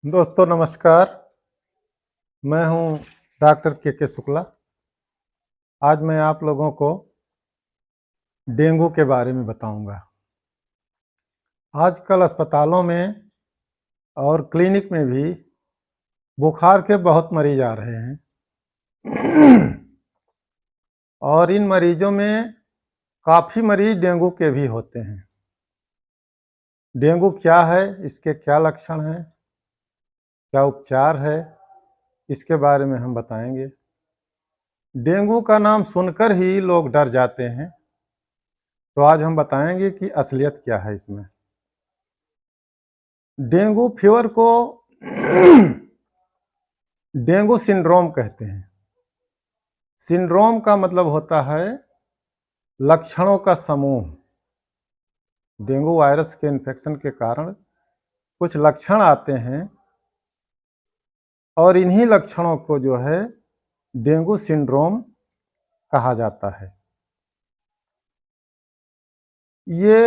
दोस्तों नमस्कार। मैं हूं डॉक्टर के शुक्ला। आज मैं आप लोगों को डेंगू के बारे में बताऊंगा। आजकल अस्पतालों में और क्लिनिक में भी बुखार के बहुत मरीज आ रहे हैं और इन मरीजों में काफ़ी मरीज डेंगू के भी होते हैं। डेंगू क्या है, इसके क्या लक्षण हैं, क्या उपचार है, इसके बारे में हम बताएंगे। डेंगू का नाम सुनकर ही लोग डर जाते हैं, तो आज हम बताएंगे कि असलियत क्या है इसमें। डेंगू फीवर को डेंगू सिंड्रोम कहते हैं। सिंड्रोम का मतलब होता है लक्षणों का समूह। डेंगू वायरस के इन्फेक्शन के कारण कुछ लक्षण आते हैं और इन्हीं लक्षणों को जो है डेंगू सिंड्रोम कहा जाता है। ये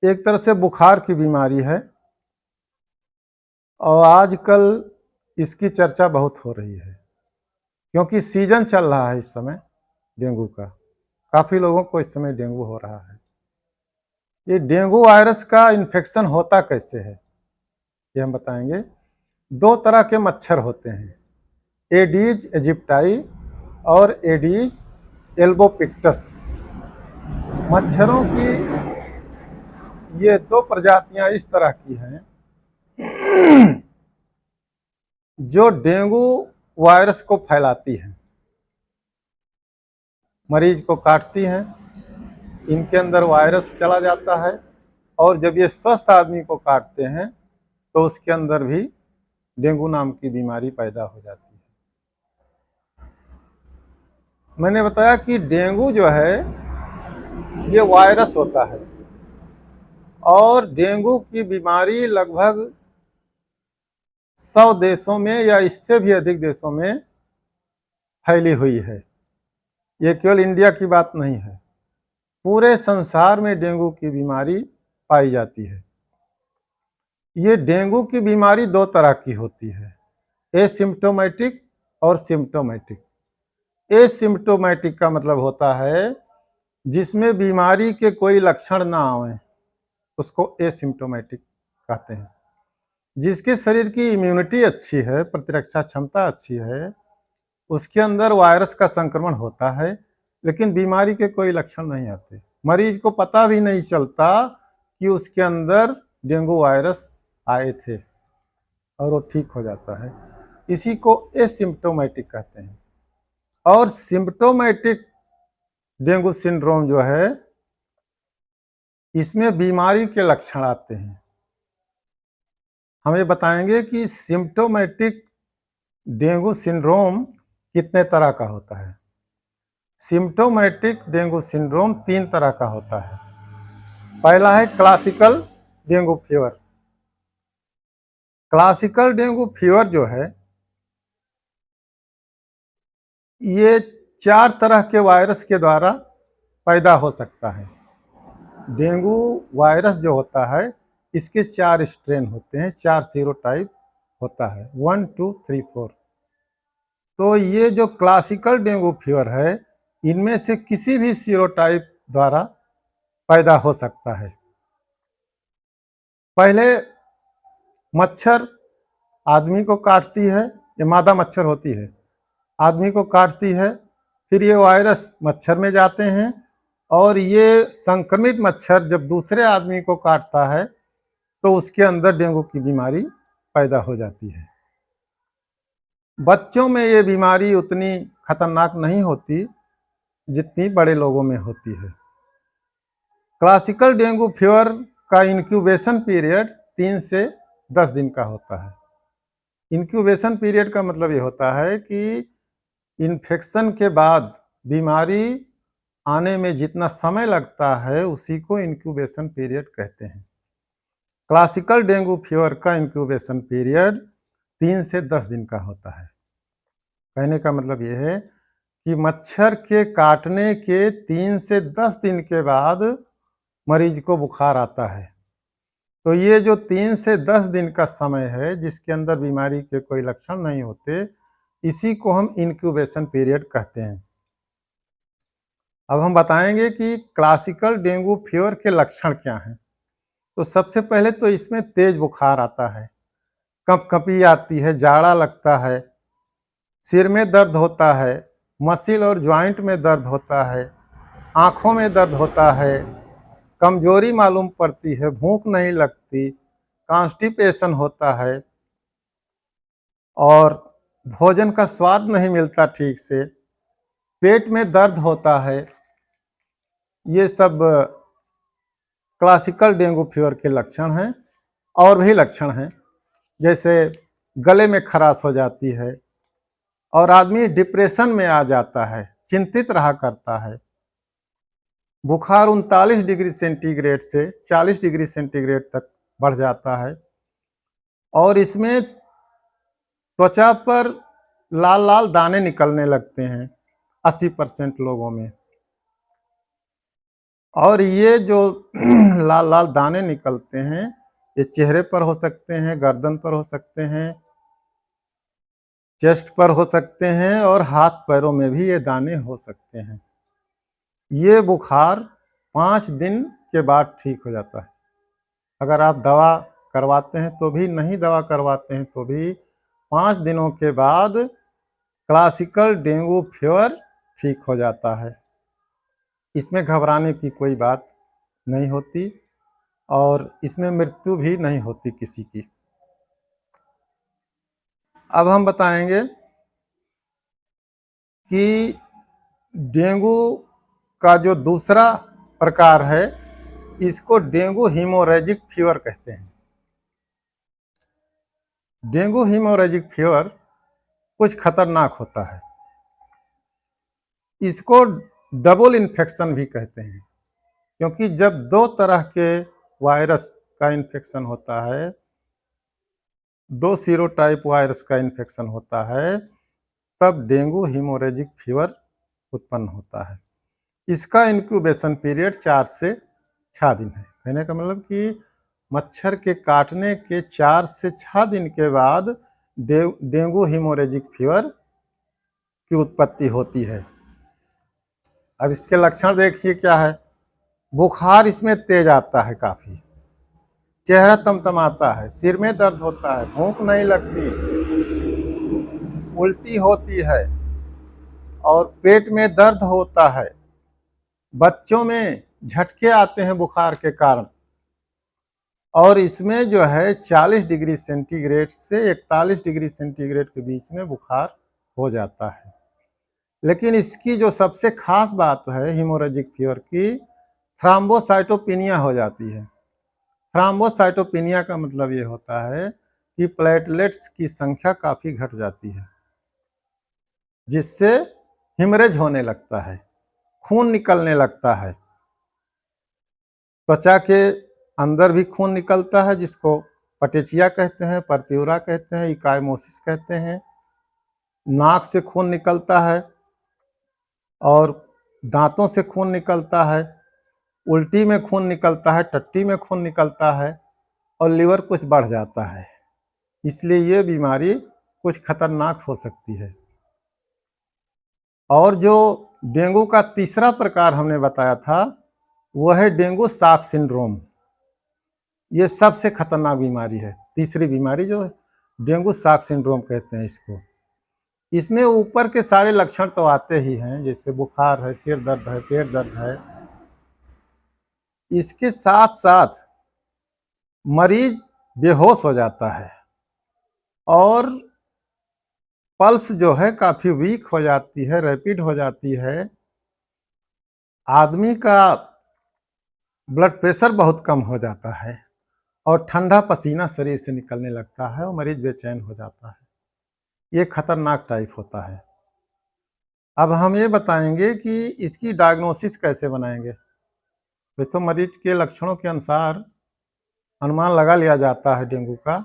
एक तरह से बुखार की बीमारी है और आजकल इसकी चर्चा बहुत हो रही है क्योंकि सीजन चल रहा है इस समय डेंगू का। काफ़ी लोगों को इस समय डेंगू हो रहा है। ये डेंगू वायरस का इन्फेक्शन होता कैसे है ये हम बताएंगे। दो तरह के मच्छर होते हैं, एडीज इजिप्टाई और एडीज एल्बोपिक्टस। मच्छरों की ये दो प्रजातियां इस तरह की हैं जो डेंगू वायरस को फैलाती हैं, मरीज को काटती हैं, इनके अंदर वायरस चला जाता है और जब ये स्वस्थ आदमी को काटते हैं तो उसके अंदर भी डेंगू नाम की बीमारी पैदा हो जाती है। मैंने बताया कि डेंगू जो है ये वायरस होता है और डेंगू की बीमारी लगभग 100 देशों में या इससे भी अधिक देशों में फैली हुई है। ये केवल इंडिया की बात नहीं है, पूरे संसार में डेंगू की बीमारी पाई जाती है। ये डेंगू की बीमारी दो तरह की होती है, एसिम्प्टोमेटिक और सिम्प्टोमेटिक। एसिम्प्टोमेटिक का मतलब होता है जिसमें बीमारी के कोई लक्षण ना आए, उसको एसिम्प्टोमेटिक कहते हैं। जिसके शरीर की इम्यूनिटी अच्छी है, प्रतिरक्षा क्षमता अच्छी है, उसके अंदर वायरस का संक्रमण होता है लेकिन बीमारी के कोई लक्षण नहीं आते। मरीज को पता भी नहीं चलता कि उसके अंदर डेंगू वायरस आए थे और वो ठीक हो जाता है। इसी को एसिम्प्टोमेटिक कहते हैं। और सिम्प्टोमेटिक डेंगू सिंड्रोम जो है इसमें बीमारी के लक्षण आते हैं। हम ये बताएंगे कि सिम्प्टोमेटिक डेंगू सिंड्रोम कितने तरह का होता है। सिम्प्टोमेटिक डेंगू सिंड्रोम 3 तरह का होता है। पहला है classical dengue fever. Classical dengue fever जो है ये 4 तरह के वायरस के द्वारा पैदा हो सकता है। डेंगू वायरस जो होता है इसके 4 स्ट्रेन होते हैं, 4 सीरोटाइप होता है, 1 2 3 4। तो ये जो क्लासिकल डेंगू फीवर है इनमें से किसी भी सीरोटाइप द्वारा पैदा हो सकता है। पहले मच्छर आदमी को काटती है, ये मादा मच्छर होती है, आदमी को काटती है, फिर ये वायरस मच्छर में जाते हैं और ये संक्रमित मच्छर जब दूसरे आदमी को काटता है तो उसके अंदर डेंगू की बीमारी पैदा हो जाती है। बच्चों में ये बीमारी उतनी खतरनाक नहीं होती जितनी बड़े लोगों में होती है। क्लासिकल डेंगू फीवर का इंक्यूबेशन पीरियड 3 से 10 दिन का होता है। इंक्यूबेशन पीरियड का मतलब ये होता है कि इन्फेक्शन के बाद बीमारी आने में जितना समय लगता है उसी को इंक्यूबेशन पीरियड कहते हैं। क्लासिकल डेंगू फीवर का इंक्यूबेशन पीरियड 3 से 10 दिन का होता है। कहने का मतलब ये है कि मच्छर के काटने के 3 से 10 दिन के बाद मरीज को बुखार आता है तो ये जो 3 से 10 दिन का समय है जिसके अंदर बीमारी के कोई लक्षण नहीं होते, इसी को हम इंक्यूबेशन पीरियड कहते हैं। अब हम बताएंगे कि क्लासिकल डेंगू फीवर के लक्षण क्या हैं। तो सबसे पहले तो इसमें तेज बुखार आता है, कंपकंपी आती है, जाड़ा लगता है, सिर में दर्द होता है, मसल और जॉइंट में दर्द होता है, आँखों में दर्द होता है, कमजोरी मालूम पड़ती है, भूख नहीं लगती, कॉन्स्टिपेशन होता है और भोजन का स्वाद नहीं मिलता ठीक से, पेट में दर्द होता है। ये सब क्लासिकल डेंगू फीवर के लक्षण हैं। और भी लक्षण हैं, जैसे गले में खराश हो जाती है और आदमी डिप्रेशन में आ जाता है, चिंतित रहा करता है। बुखार 39 डिग्री सेंटीग्रेड से 40 डिग्री सेंटीग्रेड तक बढ़ जाता है और इसमें त्वचा पर लाल लाल दाने निकलने लगते हैं 80% लोगों में। और ये जो लाल लाल दाने निकलते हैं, ये चेहरे पर हो सकते हैं, गर्दन पर हो सकते हैं, चेस्ट पर हो सकते हैं और हाथ पैरों में भी ये दाने हो सकते हैं। ये बुखार 5 दिन के बाद ठीक हो जाता है। अगर आप दवा करवाते हैं तो भी, नहीं दवा करवाते हैं तो भी 5 दिनों के बाद क्लासिकल डेंगू फीवर ठीक हो जाता है। इसमें घबराने की कोई बात नहीं होती और इसमें मृत्यु भी नहीं होती किसी की। अब हम बताएंगे कि डेंगू का जो दूसरा प्रकार है, इसको डेंगू हीमोरेजिक फीवर कहते हैं। डेंगू हीमोरेजिक फीवर कुछ खतरनाक होता है। इसको डबल इन्फेक्शन भी कहते हैं, क्योंकि जब 2 तरह के वायरस का इन्फेक्शन होता है, 2 सीरोटाइप वायरस का इन्फेक्शन होता है, तब डेंगू हीमोरेजिक फीवर उत्पन्न होता है। इसका इंक्यूबेशन पीरियड 4 से 6 दिन है। कहने का मतलब कि मच्छर के काटने के 4 से 6 दिन के बाद डेंगू हीमोरेजिक फीवर की उत्पत्ति होती है। अब इसके लक्षण देखिए क्या है। बुखार इसमें तेज आता है काफ़ी, चेहरा तमतमाता है, सिर में दर्द होता है, भूख नहीं लगती, उल्टी होती है और पेट में दर्द होता है। बच्चों में झटके आते हैं बुखार के कारण और इसमें जो है 40 डिग्री सेंटीग्रेड से 41 डिग्री सेंटीग्रेड के बीच में बुखार हो जाता है। लेकिन इसकी जो सबसे खास बात है हीमोरेजिक फीवर की, थ्राम्बोसाइटोपिनिया हो जाती है। थ्राम्बोसाइटोपिनिया का मतलब ये होता है कि प्लेटलेट्स की संख्या काफ़ी घट जाती है, जिससे हिमरेज होने लगता है, खून निकलने लगता है। त्वचा के अंदर भी खून निकलता है, जिसको पटेचिया कहते हैं, परप्यूरा कहते हैं, इकाइमोसिस कहते हैं। नाक से खून निकलता है और दांतों से खून निकलता है, उल्टी में खून निकलता है, टट्टी में खून निकलता है और लीवर कुछ बढ़ जाता है। इसलिए ये बीमारी कुछ खतरनाक हो सकती है। और जो डेंगू का तीसरा प्रकार हमने बताया था, वह है डेंगू शॉक सिंड्रोम। ये सबसे खतरनाक बीमारी है, तीसरी बीमारी जो है डेंगू शॉक सिंड्रोम कहते हैं इसको। इसमें ऊपर के सारे लक्षण तो आते ही हैं, जैसे बुखार है, सिर दर्द है, पेट दर्द है। इसके साथ साथ मरीज बेहोश हो जाता है और पल्स जो है काफ़ी वीक हो जाती है, रैपिड हो जाती है। आदमी का ब्लड प्रेशर बहुत कम हो जाता है और ठंडा पसीना शरीर से निकलने लगता है और मरीज बेचैन हो जाता है। ये खतरनाक टाइप होता है। अब हम ये बताएंगे कि इसकी डायग्नोसिस कैसे बनाएंगे। तो मरीज के लक्षणों के अनुसार अनुमान लगा लिया जाता है डेंगू का,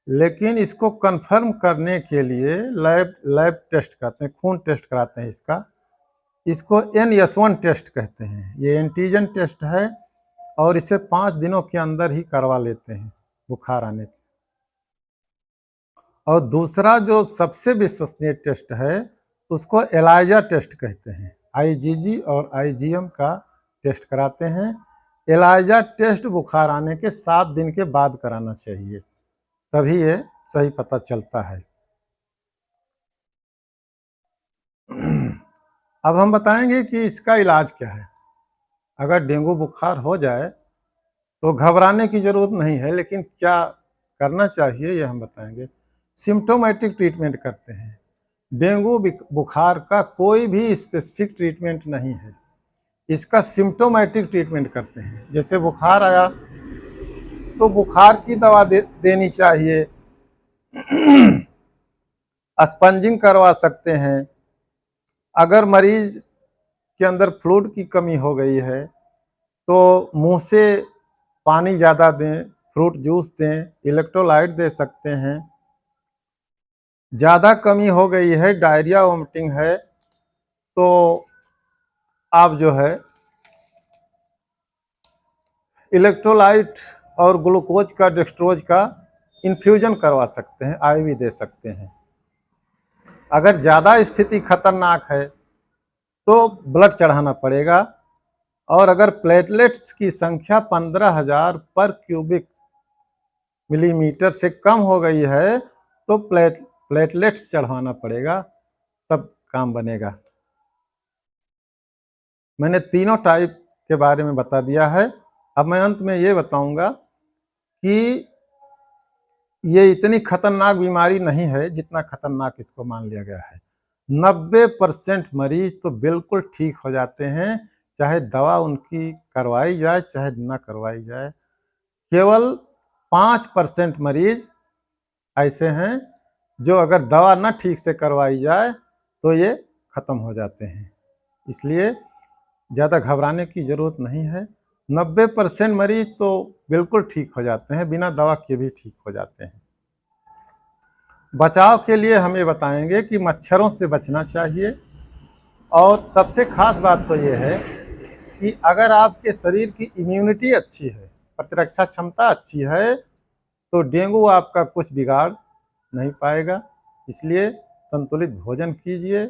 लेकिन इसको कंफर्म करने के लिए लैब टेस्ट करते हैं, खून टेस्ट कराते हैं इसका। इसको NS1 टेस्ट कहते हैं। ये एंटीजन टेस्ट है और इसे 5 दिनों के अंदर ही करवा लेते हैं बुखार आने पे। और दूसरा जो सबसे विश्वसनीय टेस्ट है उसको एलाइजा टेस्ट कहते हैं। आईजीजी और आईजीएम का टेस्ट कराते हैं। एलाइजा टेस्ट बुखार आने के 7 दिन के बाद कराना चाहिए, तभी ये सही पता चलता है। अब हम बताएंगे कि इसका इलाज क्या है। अगर डेंगू बुखार हो जाए तो घबराने की ज़रूरत नहीं है, लेकिन क्या करना चाहिए ये हम बताएंगे। सिम्प्टोमेटिक ट्रीटमेंट करते हैं। डेंगू बुखार का कोई भी स्पेसिफिक ट्रीटमेंट नहीं है, इसका सिम्प्टोमेटिक ट्रीटमेंट करते हैं। जैसे बुखार आया तो बुखार की दवा देनी चाहिए, स्पंजिंग करवा सकते हैं। अगर मरीज के अंदर फ्लूइड की कमी हो गई है तो मुंह से पानी ज़्यादा दें, फ्रूट जूस दें, इलेक्ट्रोलाइट दे सकते हैं। ज़्यादा कमी हो गई है, डायरिया वोमिटिंग है, तो आप जो है इलेक्ट्रोलाइट और ग्लूकोज का, डेक्स्ट्रोज का इन्फ्यूजन करवा सकते हैं, आईवी दे सकते हैं। अगर ज़्यादा स्थिति खतरनाक है तो ब्लड चढ़ाना पड़ेगा। और अगर प्लेटलेट्स की संख्या 15,000 पर क्यूबिक मिलीमीटर से कम हो गई है तो प्लेटलेट्स चढ़वाना पड़ेगा, तब काम बनेगा। मैंने तीनों टाइप के बारे में बता दिया है। अब मैं अंत में ये बताऊंगा कि ये इतनी खतरनाक बीमारी नहीं है जितना खतरनाक इसको मान लिया गया है। 90% मरीज तो बिल्कुल ठीक हो जाते हैं, चाहे दवा उनकी करवाई जाए चाहे ना करवाई जाए। केवल 5% मरीज ऐसे हैं जो अगर दवा ना ठीक से करवाई जाए तो ये ख़त्म हो जाते हैं। इसलिए ज़्यादा घबराने की ज़रूरत नहीं है। 90% मरीज तो बिल्कुल ठीक हो जाते हैं, बिना दवा के भी ठीक हो जाते हैं। बचाव के लिए हम ये बताएंगे कि मच्छरों से बचना चाहिए। और सबसे खास बात तो ये है कि अगर आपके शरीर की इम्यूनिटी अच्छी है, प्रतिरक्षा क्षमता अच्छी है, तो डेंगू आपका कुछ बिगाड़ नहीं पाएगा। इसलिए संतुलित भोजन कीजिए,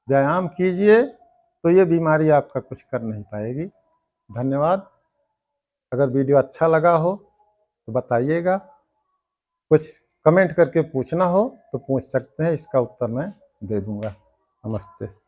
व्यायाम कीजिए, तो ये बीमारी आपका कुछ कर नहीं पाएगी। धन्यवाद। अगर वीडियो अच्छा लगा हो तो बताइएगा। कुछ कमेंट करके पूछना हो तो पूछ सकते हैं, इसका उत्तर मैं दे दूंगा। नमस्ते।